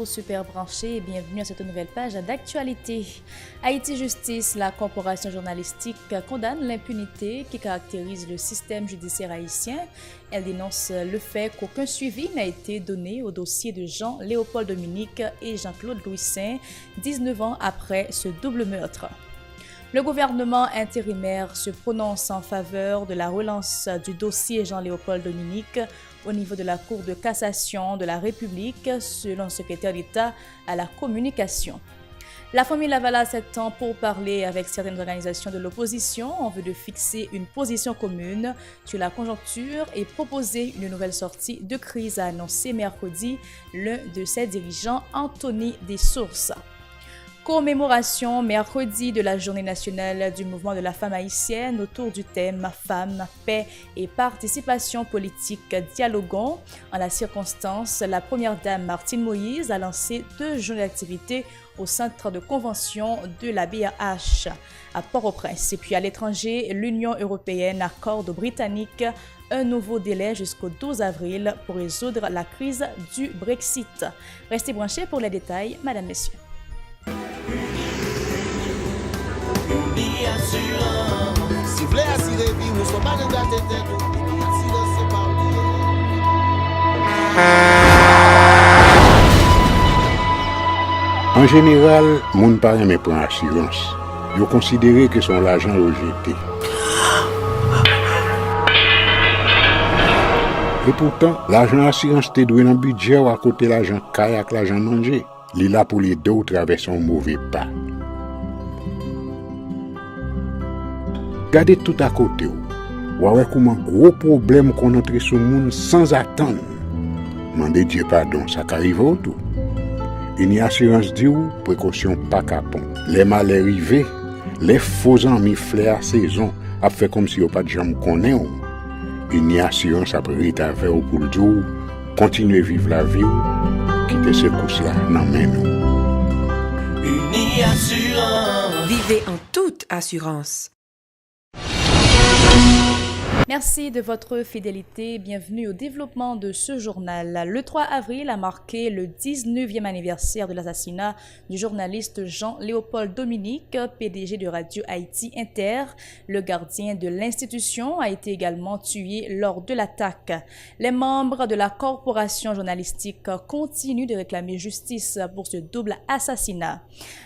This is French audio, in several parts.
Bonjour super branchés et bienvenue à cette nouvelle page d'actualité. Haïti Justice, la corporation journalistique condamne l'impunité qui caractérise le système judiciaire haïtien. Elle dénonce le fait qu'aucun suivi n'a été donné au dossier de Jean-Léopold Dominique et Jean-Claude Louis Saint, 19 ans après ce double meurtre. Le gouvernement intérimaire se prononce en faveur de la relance du dossier Jean-Léopold Dominique au niveau de la Cour de cassation de la République, selon le secrétaire d'État à la communication. La famille Laval s'attend pour parler avec certaines organisations de l'opposition en vue de fixer une position commune sur la conjoncture et proposer une nouvelle sortie de crise, a annoncé mercredi l'un de ses dirigeants, Anthony Dessources. Commémoration mercredi de la Journée nationale du mouvement de la femme haïtienne autour du thème Femmes, paix et participation politique dialoguons. En la circonstance, la première dame Martine Moïse a lancé 2 journées d'activité au centre de convention de la BAH à Port-au-Prince. Et puis à l'étranger, l'Union européenne accorde aux Britanniques un nouveau délai jusqu'au 12 avril pour résoudre la crise du Brexit. Restez branchés pour les détails, mesdames, messieurs. Si vous voulez assurer vie, nous ne sommes pas dans la tête. L'assurance, c'est pas oublié. En général, moun pa reme prend assurance. Yo considéré que son l'argent yo jeté. Et pourtant, l'argent assurance te doué dans budget ou à côté l'argent kayak l'argent manger. Li là pour les deux traverser un mauvais pas. Gardez tout à côté. Ou ouais comment gros problème qu'on entre sur le monde sans attendre. Mandez Dieu pardon, ça qu'arrive au tout. Une assurance dit ou précaution pas capon. Les mal arrivés, les faux amis flair saison a fait comme si on pas de jambe connaît. Une assurance après rétaver au pour le jour, continuer vivre la vie quitter ce course là dans main nous. Uni Assurance. Vivez en toute assurance. Merci de votre fidélité. Bienvenue au développement de ce journal. Le 3 avril a marqué le 19e anniversaire de l'assassinat du journaliste Jean-Léopold Dominique, PDG de Radio Haïti Inter. Le gardien de l'institution a été également tué lors de l'attaque. Les membres de la corporation journalistique continuent de réclamer justice pour ce double assassinat.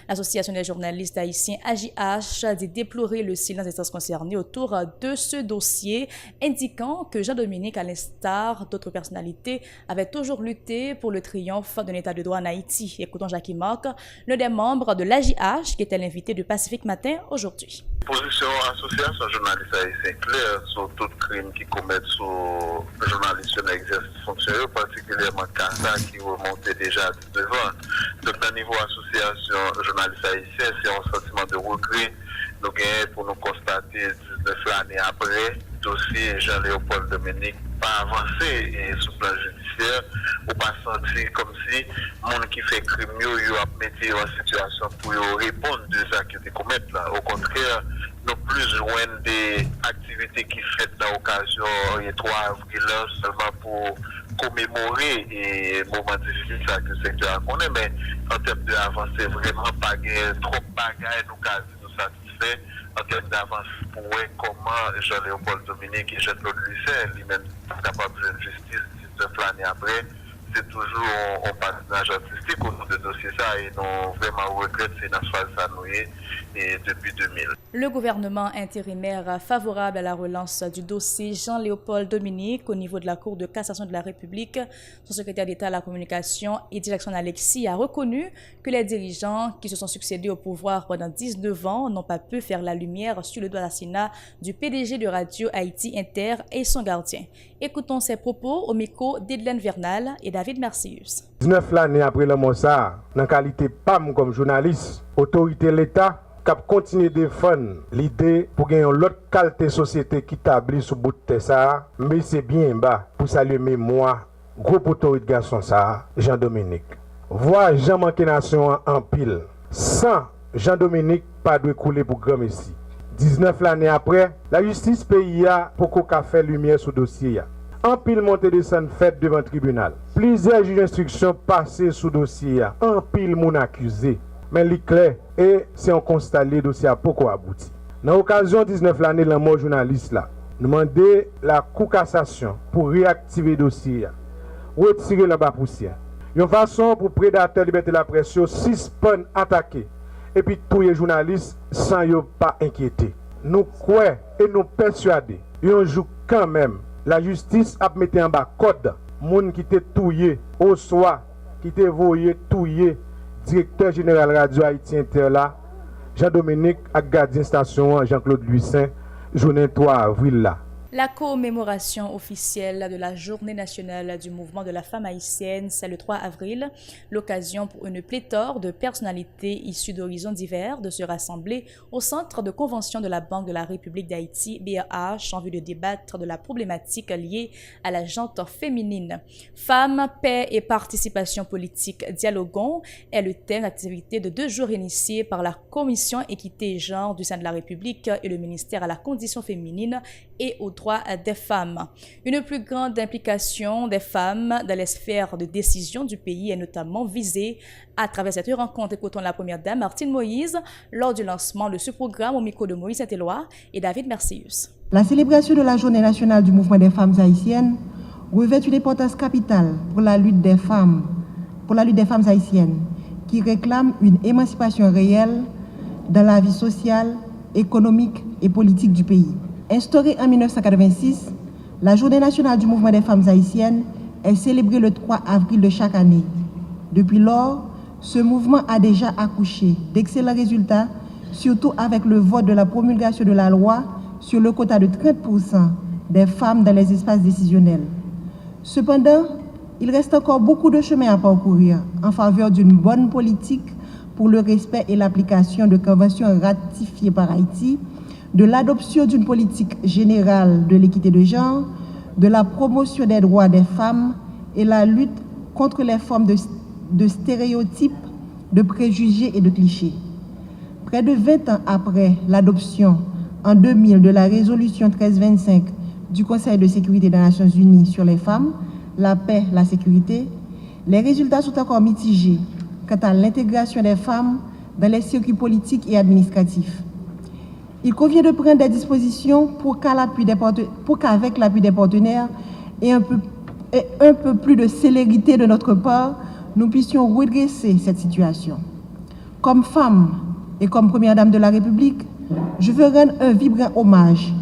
L'Association des journalistes haïtiens AJH dit déplorer le silence des instances concernées autour de ce dossier, indiquant que Jean-Dominique, à l'instar d'autres personnalités, avait toujours lutté pour le triomphe d'un état de droit en Haïti. Écoutons Jackie Marc, l'un des membres de l'AJH, qui était l'invité de Pacifique Matin aujourd'hui. Position association journaliste haïtien claire sur tout crime qui commettent sur journalistes sur l'exercice fonctionnel, particulièrement Casa qui remontait déjà devant. Donc, à niveau association journaliste haïtien, c'est un sentiment de regret. Nous gagnons pour nous constater 19 années après, dossier Jean-Léopold Dominique pas avancé et sous plan judiciaire, ou pas senti comme si monde qui fait crime yo a mis en situation pour répondre de ça qui te commettent là. Au contraire, nous plus joindre des activités qui faites dans l'occasion le 3 avril seulement pour commémorer et moment difficile ça que le secteur connaît, mais en termes d'avancée vraiment pas trop bagaille nous satisfait. En termes d'avance, pour voir comment Jean-Léopold Dominique et Jean-Claude Louis Saint, lui-même, capable de justice 19 années après, c'est toujours un partenariat artistique autour de dossier ça et nous vraiment regrette c'est dans ce phase ça et depuis 2000. Le gouvernement intérimaire favorable à la relance du dossier Jean-Léopold Dominique au niveau de la Cour de cassation de la République, son secrétaire d'État à la communication et Jackson Alexis a reconnu que les dirigeants qui se sont succédés au pouvoir pendant 19 ans n'ont pas pu faire la lumière sur le assassinat du PDG de Radio Haïti Inter et son gardien. Écoutons ses propos au micro d'Edlène Vernal et David Mercius. 19 années après le Mossad, dans qualité PAM comme journaliste, autorité l'État cap continuer de défendre l'idée pour gagner l'autre qualité société qui établit sous bout de ça, mais c'est bien bas pour saluer mémoire gros autorité garçon ça, Jean-Dominique. Voir Jean manqué nation en pile, sans Jean-Dominique pas de couler pour grand messie. 19 années après, la justice pays a pour qu'on fait lumière sur le dossier. En pile montée descente faite devant le tribunal. Plusieurs juges d'instruction passés sous dossier. En pile moun accusé. Mais l'éclair et c'est un constat le dossier a beaucoup abouti. Dans l'occasion 19 l'année de la mort journaliste là, nous demandons la Cour cassation pour réactiver le dossier, retirer la bas poussière. Une façon pour prédateurs liberté de la presse 6 pannes attaqués et puis tous les journalistes sans yo pas inquiéter. Nous croyons et nous persuadés, un jour quand même la justice a mis en bas code moun qui te touillé au soir qui te voyé touillé directeur général Radio Haïti Inter là Jean-Dominique à gardien station Jean-Claude Lucin journée 3 avril là. La commémoration officielle de la Journée nationale du mouvement de la femme haïtienne, c'est le 3 avril, l'occasion pour une pléthore de personnalités issues d'horizons divers de se rassembler au centre de convention de la Banque de la République d'Haïti, BRH, en vue de débattre de la problématique liée à la gente féminine. Femmes, paix et participation politique dialoguons est le thème d'activité de 2 jours initié par la Commission équité et genre du sein de la République et le ministère à la condition féminine et aux droits des femmes. Une plus grande implication des femmes dans les sphères de décision du pays est notamment visée à travers cette rencontre. Écoutons la première dame, Martine Moïse, lors du lancement de ce programme au micro de Moïse Saint-Éloi et David Mercius. La célébration de la Journée nationale du mouvement des femmes haïtiennes revêt une importance capitale pour la lutte des femmes haïtiennes qui réclament une émancipation réelle dans la vie sociale, économique et politique du pays. Instaurée en 1986, la Journée nationale du mouvement des femmes haïtiennes est célébrée le 3 avril de chaque année. Depuis lors, ce mouvement a déjà accouché d'excellents résultats, surtout avec le vote de la promulgation de la loi sur le quota de 30% des femmes dans les espaces décisionnels. Cependant, il reste encore beaucoup de chemin à parcourir en faveur d'une bonne politique pour le respect et l'application de conventions ratifiées par Haïti, de l'adoption d'une politique générale de l'équité de genre, de la promotion des droits des femmes et la lutte contre les formes de stéréotypes, de préjugés et de clichés. Près de 20 ans après l'adoption en 2000 de la résolution 1325 du Conseil de sécurité des Nations Unies sur les femmes, la paix, la sécurité, les résultats sont encore mitigés quant à l'intégration des femmes dans les circuits politiques et administratifs. Il convient de prendre des dispositions pour qu'avec l'appui des partenaires et un peu plus de célérité de notre part, nous puissions redresser cette situation. Comme femme et comme première dame de la République, je veux rendre un vibrant hommage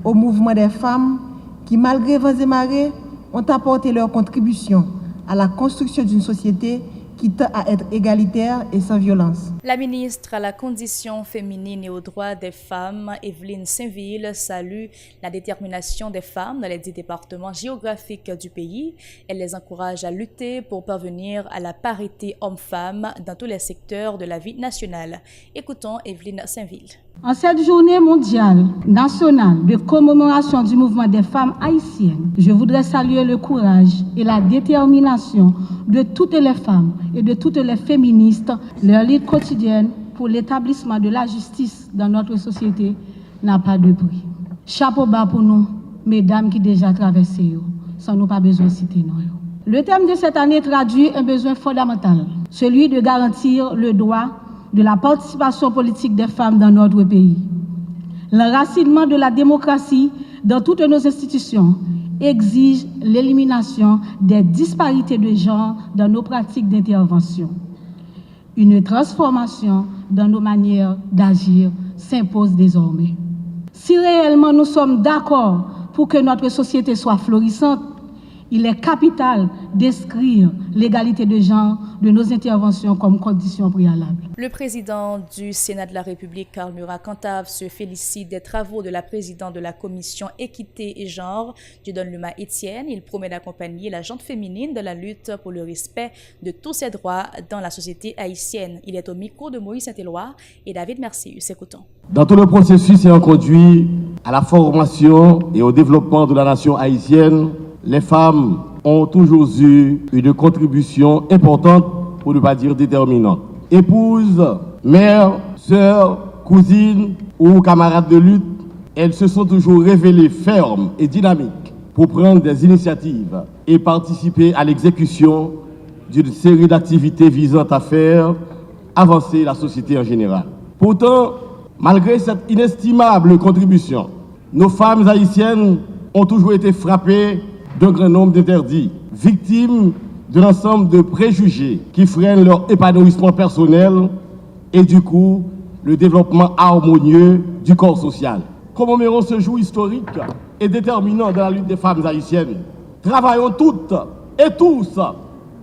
au mouvement des femmes qui, malgré vents et marées, ont apporté leur contribution à la construction d'une société qui tend à être égalitaire et sans violence. La ministre à la condition féminine et aux droits des femmes, Evelyne Saint-Ville, salue la détermination des femmes dans les 10 départements géographiques du pays. Elle les encourage à lutter pour parvenir à la parité homme-femme dans tous les secteurs de la vie nationale. Écoutons Evelyne Saint-Ville. En cette journée mondiale nationale de commémoration du mouvement des femmes haïtiennes, je voudrais saluer le courage et la détermination de toutes les femmes et de toutes les féministes. Leur lutte quotidienne pour l'établissement de la justice dans notre société n'a pas de prix. Chapeau bas pour nous, mesdames qui déjà traversé, sans nous pas besoin de citer nous. Le thème de cette année traduit un besoin fondamental, celui de garantir le droit de la participation politique des femmes dans notre pays. L'enracinement de la démocratie dans toutes nos institutions exige l'élimination des disparités de genre dans nos pratiques d'intervention. Une transformation dans nos manières d'agir s'impose désormais. Si réellement nous sommes d'accord pour que notre société soit florissante, il est capital d'inscrire l'égalité de genre de nos interventions comme condition préalable. Le président du Sénat de la République, Karl Murat-Cantave, se félicite des travaux de la présidente de la commission équité et genre, Dieudonne Luma Étienne. Il promet d'accompagner la gente féminine dans la lutte pour le respect de tous ses droits dans la société haïtienne. Il est au micro de Moïse Saint-Éloi et David Mercius. Écoutons. Dans tout le processus ayant conduit à la formation et au développement de la nation haïtienne, les femmes ont toujours eu une contribution importante, pour ne pas dire déterminante. Épouses, mères, sœurs, cousines ou camarades de lutte, elles se sont toujours révélées fermes et dynamiques pour prendre des initiatives et participer à l'exécution d'une série d'activités visant à faire avancer la société en général. Pourtant, malgré cette inestimable contribution, nos femmes haïtiennes ont toujours été frappées d'un grand nombre d'interdits, victimes de l'ensemble de préjugés qui freinent leur épanouissement personnel et du coup, le développement harmonieux du corps social. Commémorons ce jour historique et déterminant dans la lutte des femmes haïtiennes. Travaillons toutes et tous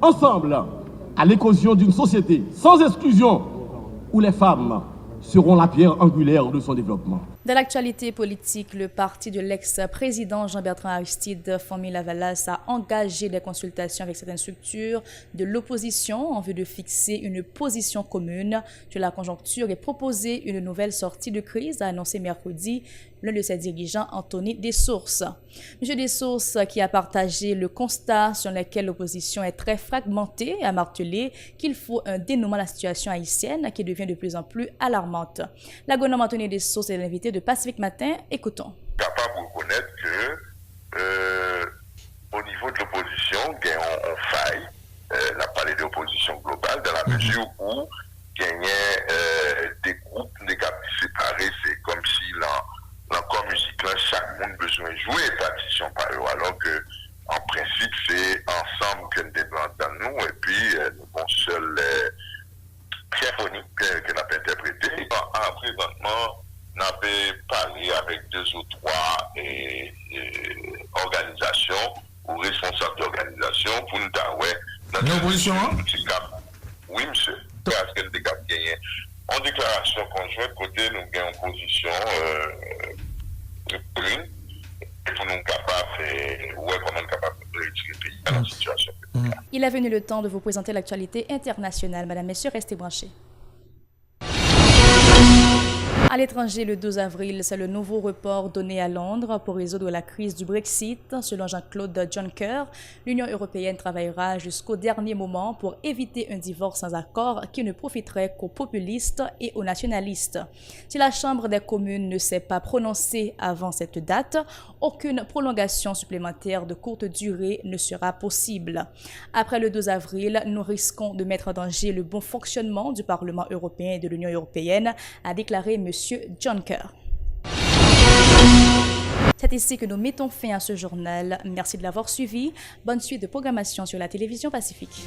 ensemble à l'éclosion d'une société sans exclusion où les femmes seront la pierre angulaire de son développement. Dans l'actualité politique, le parti de l'ex-président Jean-Bertrand Aristide, Famille Lavalas, a engagé des consultations avec certaines structures de l'opposition en vue de fixer une position commune sur la conjoncture et proposer une nouvelle sortie de crise, a annoncé mercredi l'un de ses dirigeants, Anthony Dessources. M. Dessources, qui a partagé le constat sur lequel l'opposition est très fragmentée, a martelé qu'il faut un dénouement de la situation haïtienne qui devient de plus en plus alarmante. L'agronome Anthony Dessources est l'invité de Pacifique Matin. Écoutons. Capable de reconnaître que au niveau de l'opposition, on faille, la parlé d'opposition globale, dans la mesure où il y a des groupes séparés, c'est comme si l'encore musique là, chaque monde besoin de jouer partition par eux, alors que en principe c'est ensemble que nous développons nous et puis nous avons seul symphonie que nous avons interprété. Présentement, nous avons parlé avec 2 ou 3 organisations ou responsables d'organisations pour nous dire une opposition. Oui, monsieur. Parce que nous avons gagné en déclaration conjointe, côté nous avons une position commune pour nous capables de retirer le pays dans la situation. Il est venu le temps de vous présenter l'actualité internationale. Madame, Messieurs, restez branchés. À l'étranger, le 12 avril, c'est le nouveau report donné à Londres pour résoudre la crise du Brexit. Selon Jean-Claude Juncker, l'Union européenne travaillera jusqu'au dernier moment pour éviter un divorce sans accord qui ne profiterait qu'aux populistes et aux nationalistes. Si la Chambre des communes ne s'est pas prononcée avant cette date, aucune prolongation supplémentaire de courte durée ne sera possible. Après le 12 avril, nous risquons de mettre en danger le bon fonctionnement du Parlement européen et de l'Union européenne, a déclaré M. Juncker. C'est ici que nous mettons fin à ce journal. Merci de l'avoir suivi. Bonne suite de programmation sur la télévision Pacifique.